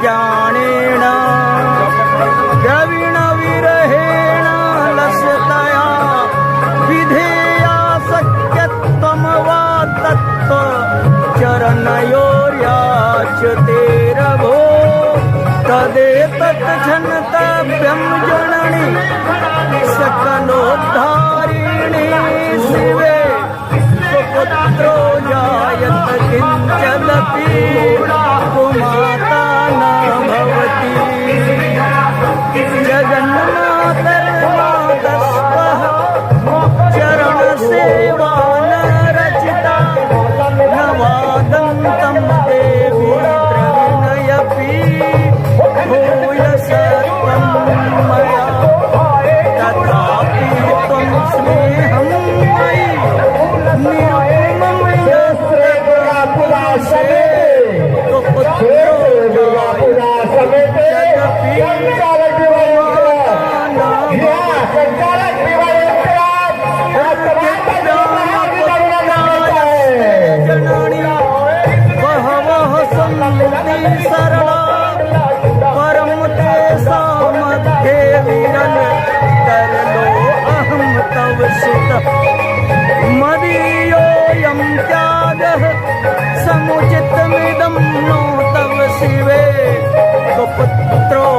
ज्ञानेन द्रविणविरहेण लसतया विधेया शक्यत्वं वा तत्त्व चरणयोर्याच्युतेरभो तदेतत् झनताभ्यं जननि सकलोद्धारिणि शिवे सुपुत्रो जायत किंचदपि कुमाता न भवति जगन्मातर्मातस्वः चरणसेवा न रचिता न वादन्तं देवी द्रविणयपि भूयसत्वं मया तथापि त्वं स्नेहं मयि निर्ममं यत्र पुरासे पुत्रो जायते जगति जननी बहवः सन्ति सरला परम तेषां मध्ये विरल तरलो अहं तव सुतः मदीयोऽयं त्यागः समुचितमिदं नो तव शिवे पुत्रो